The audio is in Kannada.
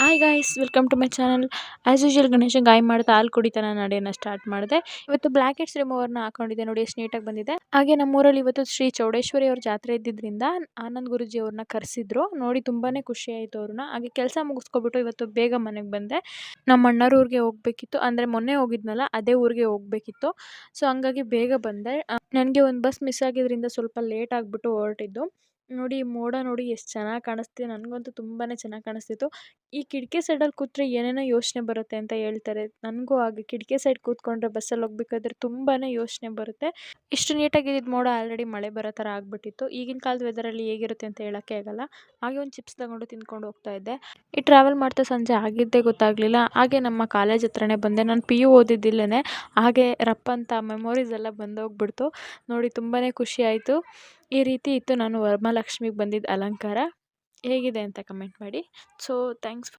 Hi guys, welcome to my channel. As usual Ganesha ಗಾಯ ಮಾಡ್ತಾ ಹಾಲು ಕುಡಿತಾನ ನಡೆಯನ್ನು ಸ್ಟಾರ್ಟ್ ಮಾಡಿದೆ. ಇವತ್ತು ಬ್ಲ್ಯಾಕ್ ಹೆಡ್ಸ್ ರಿಮೂವರ್ನ ಹಾಕೊಂಡಿದ್ದೆ, ನೋಡಿ ಎಷ್ಟು ನೀಟಾಗಿ ಬಂದಿದೆ. ಹಾಗೆ ನಮ್ಮೂರಲ್ಲಿ ಇವತ್ತು ಶ್ರೀ ಚೌಡೇಶ್ವರಿ ಅವ್ರ ಜಾತ್ರೆ ಇದ್ದಿದ್ದರಿಂದ ಆನಂದ್ ಗುರುಜಿ ಅವ್ರನ್ನ ಕರೆಸಿದ್ರು. ನೋಡಿ ತುಂಬಾ ಖುಷಿ ಆಯಿತು ಅವ್ರನ್ನ. ಹಾಗೆ ಕೆಲಸ ಮುಗಿಸ್ಕೊಬಿಟ್ಟು ಇವತ್ತು ಬೇಗ ಮನೆಗೆ ಬಂದೆ. ನಮ್ಮ ಅಣ್ಣರ ಊರಿಗೆ ಹೋಗಬೇಕಿತ್ತು, ಅಂದರೆ ಮೊನ್ನೆ ಹೋಗಿದ್ನಲ್ಲ ಅದೇ ಊರಿಗೆ ಹೋಗಬೇಕಿತ್ತು. ಸೊ ಹಂಗಾಗಿ ಬೇಗ ಬಂದೆ. ನನಗೆ ಒಂದು ಬಸ್ ಮಿಸ್ ಆಗಿದ್ದರಿಂದ ಸ್ವಲ್ಪ ಲೇಟ್ ಆಗಿಬಿಟ್ಟು ಹೊರಟಿದ್ದು. ನೋಡಿ ಮೋಡ ನೋಡಿ ಎಷ್ಟು ಚೆನ್ನಾಗಿ ಕಾಣಿಸ್ತಿದೆ. ನನಗಂತೂ ತುಂಬಾ ಚೆನ್ನಾಗಿ ಕಾಣಿಸ್ತಿತ್ತು. ಈ ಕಿಟಕಿ ಸೈಡಲ್ಲಿ ಕೂತ್ರೆ ಏನೇನೋ ಯೋಚನೆ ಬರುತ್ತೆ ಅಂತ ಹೇಳ್ತಾರೆ. ನನಗೂ ಹಾಗೆ ಕಿಟಕಿ ಸೈಡ್ ಕೂತ್ಕೊಂಡ್ರೆ ಬಸ್ಸಲ್ಲಿ ಹೋಗ್ಬೇಕಾದ್ರೆ ತುಂಬಾ ಯೋಚನೆ ಬರುತ್ತೆ. ಇಷ್ಟು ನೀಟಾಗಿದ್ದ ಮೋಡ ಆಲ್ರೆಡಿ ಮಳೆ ಬರೋ ಥರ ಆಗಿಬಿಟ್ಟಿತ್ತು. ಈಗಿನ ಕಾಲದ ವೆದರಲ್ಲಿ ಹೇಗಿರುತ್ತೆ ಅಂತ ಹೇಳೋಕ್ಕೆ ಆಗಲ್ಲ. ಹಾಗೆ ಒಂದು ಚಿಪ್ಸ್ ತಗೊಂಡು ತಿಂದ್ಕೊಂಡು ಹೋಗ್ತಾ ಇದ್ದೆ. ಈ ಟ್ರಾವೆಲ್ ಮಾಡ್ತಾ ಸಂಜೆ ಆಗಿದ್ದೇ ಗೊತ್ತಾಗಲಿಲ್ಲ. ಹಾಗೆ ನಮ್ಮ ಕಾಲೇಜ್ ಹತ್ರನೇ ಬಂದೆ. ನಾನು PU ಓದಿದ್ದಿಲ್ಲೇ. ಹಾಗೆ ರಪ್ಪ ಅಂತ ಮೆಮೊರೀಸ್ ಎಲ್ಲ ಬಂದೋಗ್ಬಿಡ್ತು. ನೋಡಿ ತುಂಬಾ ಖುಷಿ ಆಯಿತು. ಈ ರೀತಿ ಇತ್ತು ನಾನು ವರಮಹಾಲಕ್ಷ್ಮಿಗೆ ಬಂದಿದ್ದ ಅಲಂಕಾರ. ಹೇಗಿದೆ ಅಂತ ಕಮೆಂಟ್ ಮಾಡಿ. So thanks.